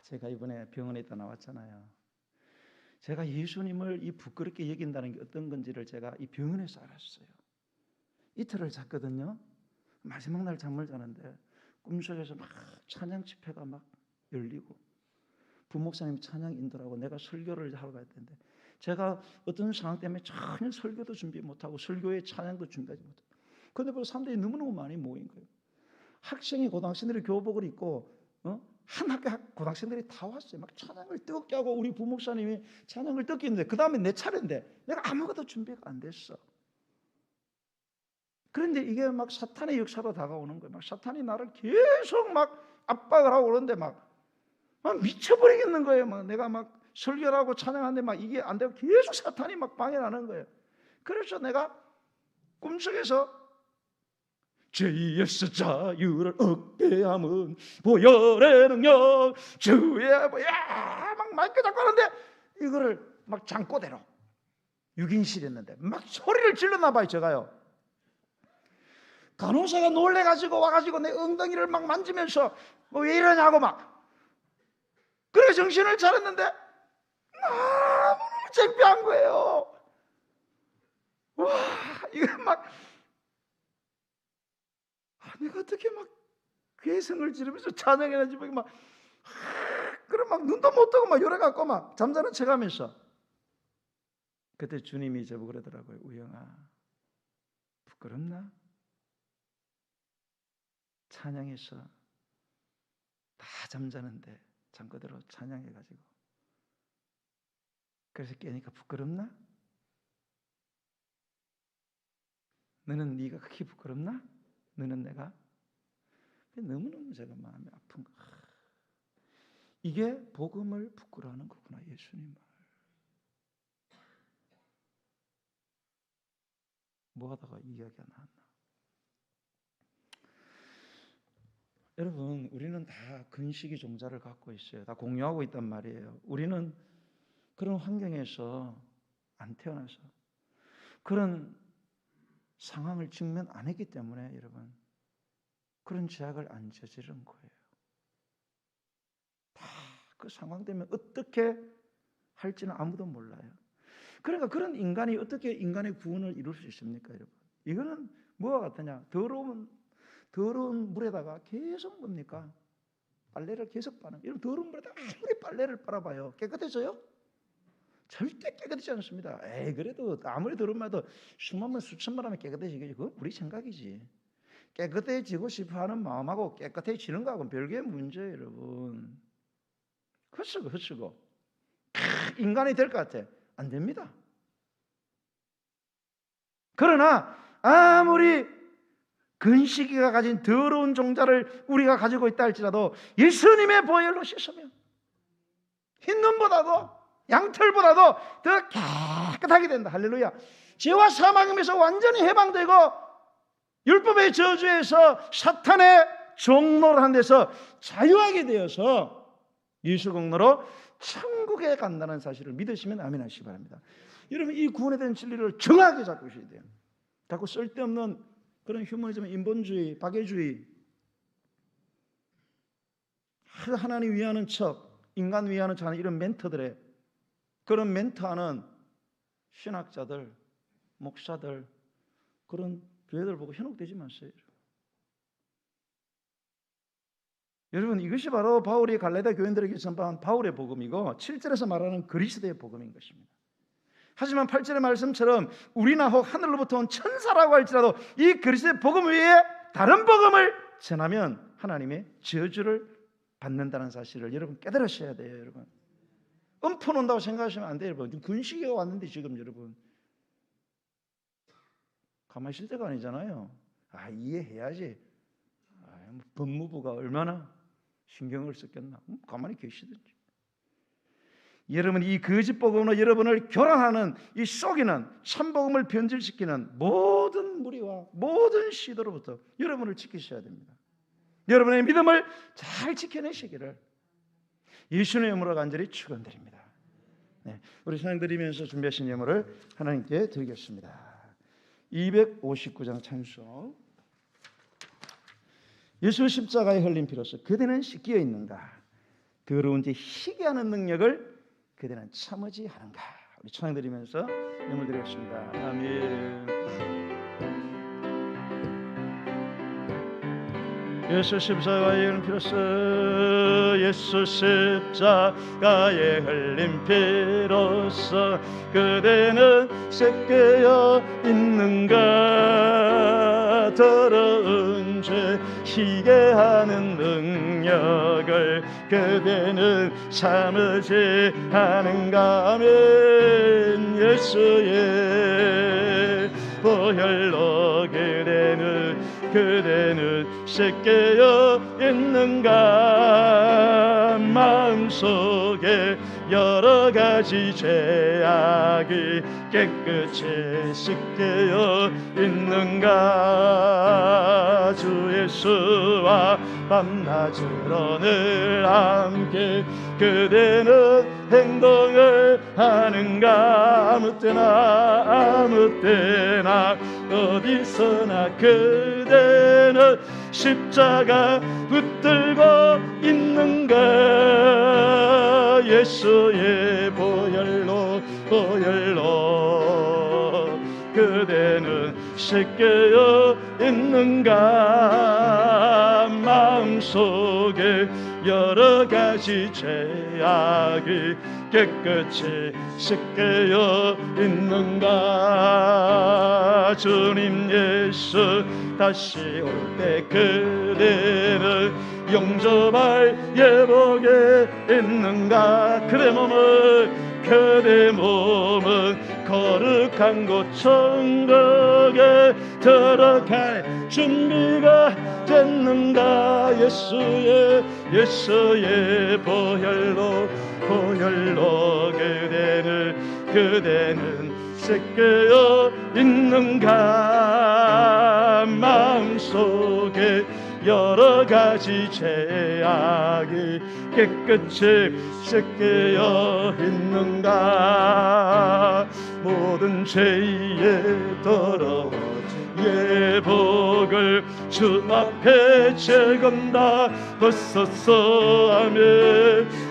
제가 이번에 병원에 있다 나왔잖아요. 제가 예수님을 이 부끄럽게 여긴다는 게 어떤 건지를 제가 이 병원에서 알았어요. 이틀을 잤거든요. 마지막 날 잠을 자는데 꿈속에서 막 찬양 집회가 막 열리고 부목사님 찬양 인도라고 내가 설교를 하러 가야 되는데 제가 어떤 상황 때문에 전혀 설교도 준비 못하고 설교의 찬양도 준비하지 못하고 그런데 그 사람들이 너무너무 많이 모인 거예요. 학생이 고등학생들이 교복을 입고 한 학교 고등학생들이 다 왔어요. 막 찬양을 뜨겁게 하고 우리 부목사님이 찬양을 뜨겁게 했는데 그 다음에 내 차례인데 내가 아무것도 준비가 안 됐어. 그런데 이게 막 사탄의 역사로 다가오는 거예요. 막 사탄이 나를 계속 막 압박을 하고 그러는데 막 미쳐버리겠는 거예요. 막 내가 막 설교를 하고 찬양하는데 막 이게 안 되고 계속 사탄이 막 방해하는 거예요. 그래서 내가 꿈속에서 제2의 자유를 얻게 함은 보혈의 능력 주의 막 마이크 잡고 하는데 이거를 막 잠꼬대로 6인실 했는데 막 소리를 질렀나 봐요. 제가요. 간호사가 놀래가지고 와가지고 내 엉덩이를 막 만지면서 왜 이러냐고 막 그래 정신을 차렸는데 너무너무 창피한 거예요. 와 이거 막 내가 어떻게 막 괴성을 지르면서 찬양해가지고 막 그럼 막 눈도 못 뜨고 막 요래갖고 막 잠자는 척하면서 그때 주님이 저보고 그러더라고요. 우영아, 부끄럽나? 찬양해서 다 잠자는데 잠그대로 찬양해가지고 그래서 깨니까 부끄럽나? 너는 네가 그렇게 부끄럽나? 너는 내가? 너무너무 제가 마음이 아픈 거. 이게 복음을 부끄러워하는 거구나. 예수님을 뭐 하다가 이 이야기가 나왔나? 여러분, 우리는 다 근식이 종자를 갖고 있어요. 다 공유하고 있단 말이에요. 우리는 그런 환경에서 안 태어나서 그런 상황을 직면 안 했기 때문에 여러분 그런 죄악을 안 저지른 거예요. 다 그 상황 때문에 어떻게 할지는 아무도 몰라요. 그러니까 그런 인간이 어떻게 인간의 구원을 이룰 수 있습니까, 여러분? 이거는 뭐와 같으냐? 더러운 물에다가 계속 뭡니까? 빨래를 계속 빠는. 여러분 더러운 물에다가 아무리 빨래를 빨아봐요, 깨끗해져요? 절대 깨끗하지 않습니다. 그래도 아무리 더러운 말도 수만 번 수천만 하면 깨끗해지겠지. 그건 우리 생각이지. 깨끗해지고 싶어하는 마음하고 깨끗해지는 거하고는 별개의 문제예요, 여러분. 헛쓰고 인간이 될 것 같아. 안 됩니다. 그러나 아무리 근시기가 가진 더러운 종자를 우리가 가지고 있다 할지라도 예수님의 보혈로 씻으면 흰 눈보다도 양털보다도 더 깨끗하게 된다. 할렐루야. 죄와 사망에서 완전히 해방되고 율법의 저주에서 사탄의 종노릇한 데서 자유하게 되어서 예수 공로로 천국에 간다는 사실을 믿으시면 아멘 하시기 바랍니다. 여러분 이 구원에 대한 진리를 정확하게 잡고 있어야 돼요. 자꾸 쓸데없는 그런 휴머니즘, 인본주의, 박애주의, 하나님 위하는 척, 인간 위하는 척 하는 이런 멘트들에 그런 멘트하는 신학자들, 목사들, 그런 교회들 보고 현혹되지 마세요. 여러분 이것이 바로 바울이 갈라디아 교인들에게 전파한 바울의 복음이고 7절에서 말하는 그리스도의 복음인 것입니다. 하지만 8절의 말씀처럼 우리나 혹 하늘로부터 온 천사라고 할지라도 이 그리스도의 복음 외에 다른 복음을 전하면 하나님의 저주를 받는다는 사실을 여러분 깨달으셔야 돼요. 여러분 음포 논다고 생각하시면 안 돼요. 여러분 군시기가 왔는데 지금 여러분 가만히 있을 때가 아니잖아요. 이해해야지. 법무부가 얼마나 신경을 썼겠나. 가만히 계시든지. 여러분 이 거짓 복음으로 여러분을 교란하는 이 속이는 참복음을 변질시키는 모든 무리와 모든 시도로부터 여러분을 지키셔야 됩니다. 여러분의 믿음을 잘 지켜내시기를 예수님의 이름으로 간절히 축원드립니다. 우리 찬양 드리면서 준비하신 예물을 하나님께 드리겠습니다. 259장 찬송. 예수 십자가에 흘린 피로써 그대는 씻겨 있는가? 더러운 죄 희게 하는 능력을 그대는 참으지 하는가? 우리 찬양 드리면서 예물 드리겠습니다. 아멘. 예수 십자가에 흘린 피로써 예수 십자가에 흘린 피로써 그대는 씻겨 있는가? 더러운 죄 희게 하는 능력을 그대는 참으지 하는가? 아멘. 예수의 보혈로 그대는 씻겨 있는가? 마음속에 여러 가지 죄악이 깨끗이 씻겨 있는가? 주 예수와 밤낮으로 늘 함께 그대는 행동을 하는가? 아무 때나 어디서나 그대는 십자가 붙들고 있는가? 예수의 보혈로 그대는 씻겨 있는가? 마음속에 여러 가지 죄악이 깨끗이 씻겨져 있는가. 주님 예수 다시 올 때 그대를 영접할 예복에 있는가. 그대 몸은 거룩한 곳 천국에 들어갈 준비가 됐는가. 예수의 보혈로 그대는 씻겨져 있는가. 마음속에 여러 가지 죄악이 깨끗이 씻겨져 있는가. 모든 죄에 더러워 예복을 주 앞에 채건다 벗소서 하며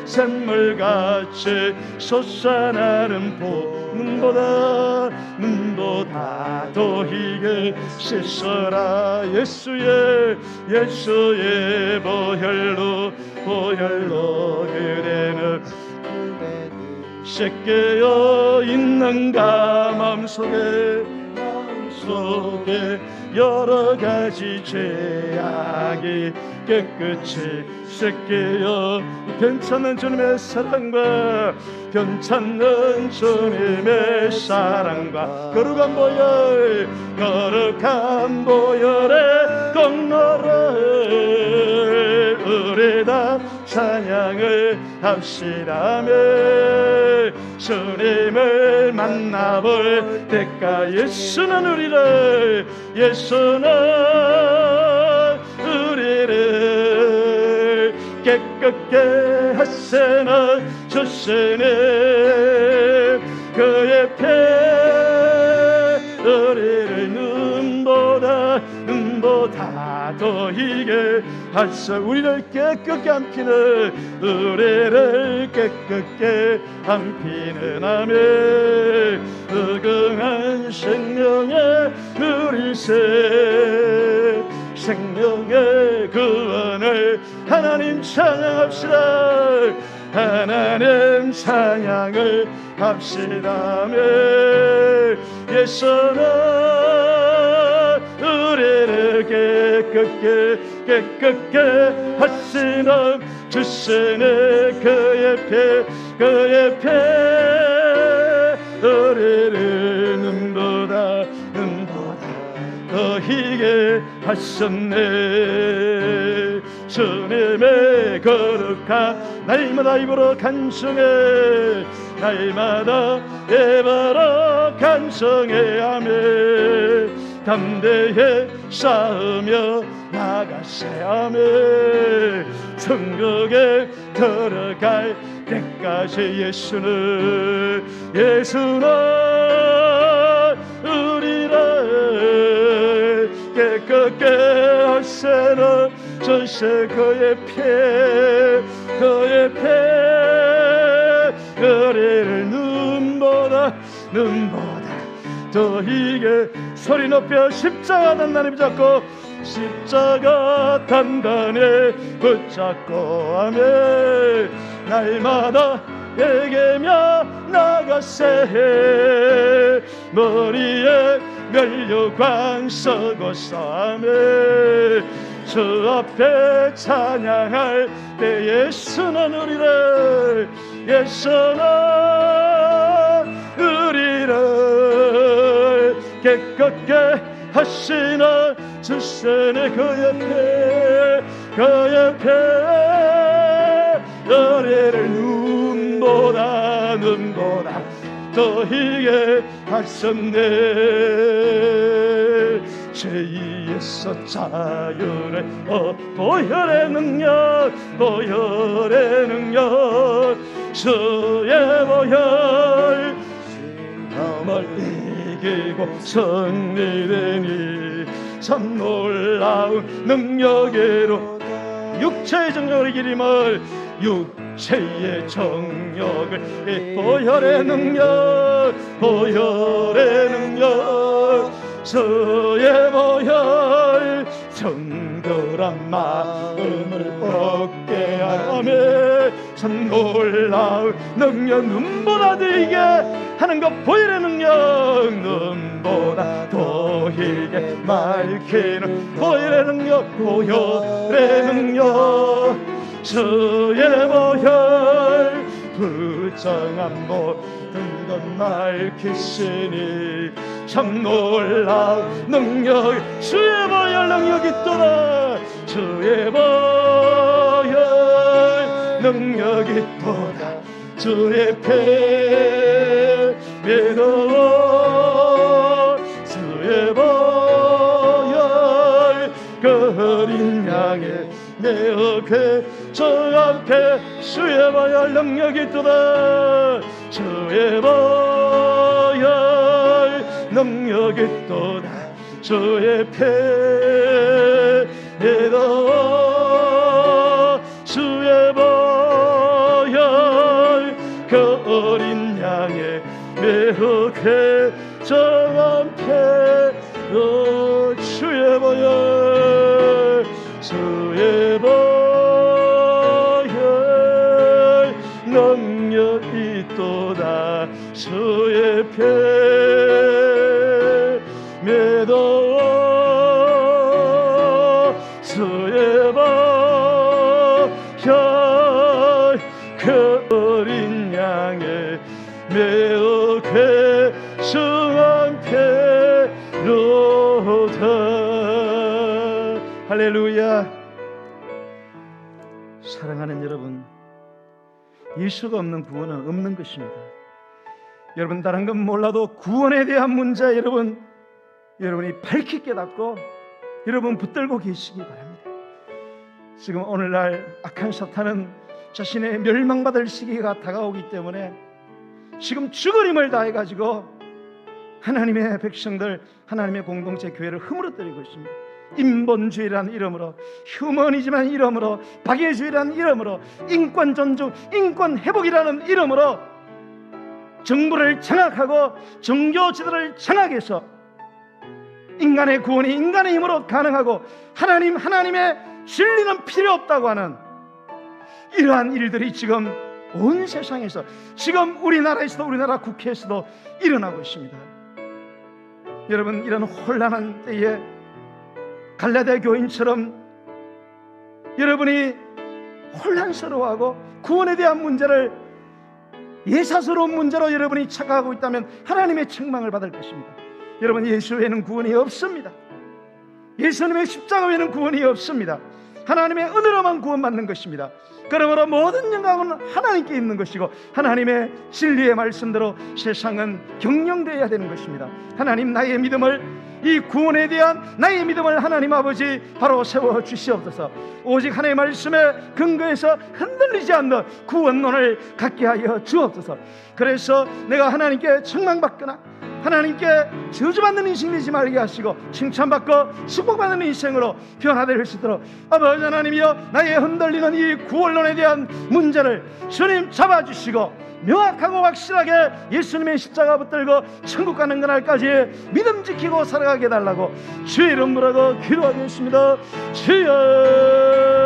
샘물같이 솟아나는 눈보다 더 희게 씻어라. 예수의 보혈로 그대는 씻겨져 있는가. 마음속에 여러 가지 죄악이 깨끗이 씻겨져 괜찮은 주님의 사랑과 거룩한 보혈의 공로를 우리다 찬양을 합시다며 주님을 만나볼 때까 예수는 우리를 깨끗게 하시는 주시네. 그의 피 우리를 눈보다 더 희게 하셔. 우리를 깨끗게 함피는 우리를 깨끗게 함피는 아멘. 의금한 생명의 누리세 생명의 구원을 하나님 찬양합시다. 하나님 찬양을 합시다며 예수는 우리를 깨끗게 하시는 주시네. 그의 피 우리를 눈보다 더 희게 하셨네. 주님의 거룩한 날마다 입으로 간청해 날마다 예배로 간청해 하며 담대히 싸우며 나가세 하며 천국에 들어갈 때까지 예수는 우리를 깨끗게 하시는 주시 그의 피 우리를 눈보다 더 희게 소리 높여 십자가 단단히 붙잡고 십자가 단단히 붙잡고 하며 날마다 에게며 나가세 머리에 면류관 쓰고서 하며 주 앞에 찬양할 때 예수는 우리를 깨끗게 하시는 주시네. 그의 피 우리를 눈보다 더 희게 하셨네. 죄에서 자유를 보혈의 능력 주의 보혈 시험을 이기고 승리되니 참 놀라운 능력으로 육체의 정욕을 이기림을 육체의 정욕을 보혈의 능력 주의 보혈 정결한 마음을 얻게 하며 참 놀라운 능력, 눈보다 들게 하는 것, 보혈의 능력, 눈보다 더 길게 밝히는 보혈의 능력, 보혈의 능력, 주의 보혈 부정한 모든 것 밝히시니 참 놀라운 능력, 주의 보혈 능력이 있도다. 주의 보혈 능력이 있도다. 주의 피 믿어 주의 보혈 그 어린 양의 내 어깨 저 앞에 주의 보혈 능력이 있도다. 주의 보혈 능력이 있도다. 주의 피 믿어 주의 보혈 그 어린 양의 내 어깨 저 앞에 주의 보혈 주의 보혈 능력 있도다. 주의 피 믿어 주의 보혈 그 어린 양의 매어게 성한 패로다. 할렐루야. 사랑하는 여러분, 예수가 없는 구원은 없는 것입니다. 여러분, 다른 건 몰라도 구원에 대한 문제 여러분이 밝히 깨닫고 여러분 붙들고 계시기 바랍니다. 지금 오늘날 악한 사탄은 자신의 멸망받을 시기가 다가오기 때문에 지금 죽으림을 다해가지고 하나님의 백성들, 하나님의 공동체 교회를 허물어뜨리고 있습니다. 인본주의라는 이름으로, 휴머니즘이라는 이름으로, 박애주의라는 이름으로, 인권 존중, 인권 회복이라는 이름으로 정부를 장악하고 종교 지도를 장악해서 인간의 구원이 인간의 힘으로 가능하고 하나님의 진리는 필요 없다고 하는 이러한 일들이 지금 온 세상에서, 지금 우리나라에서도, 우리나라 국회에서도 일어나고 있습니다. 여러분, 이런 혼란한 때에 갈라디아 교인처럼 여러분이 혼란스러워하고 구원에 대한 문제를 예사스러운 문제로 여러분이 착각하고 있다면 하나님의 책망을 받을 것입니다. 여러분, 예수 외에는 구원이 없습니다. 예수님의 십자가 외에는 구원이 없습니다. 하나님의 은혜로만 구원받는 것입니다. 그러므로 모든 영광은 하나님께 있는 것이고 하나님의 진리의 말씀대로 세상은 경영되어야 되는 것입니다. 하나님, 나의 믿음을, 이 구원에 대한 나의 믿음을 하나님 아버지 바로 세워 주시옵소서. 오직 하나님의 말씀에 근거해서 흔들리지 않는 구원론을 갖게 하여 주옵소서. 그래서 내가 하나님께 책망받거나 하나님께 저주받는 인생 되지 말게 하시고 칭찬받고 축복받는 인생으로 변화될 수 있도록 아버지 하나님이여, 나의 흔들리는 이 구원론에 대한 문제를 주님 잡아주시고 명확하고 확실하게 예수님의 십자가 붙들고 천국 가는 그날까지 믿음 지키고 살아가게 해달라고 주의 이름 부르고 기도하겠습니다. 주여.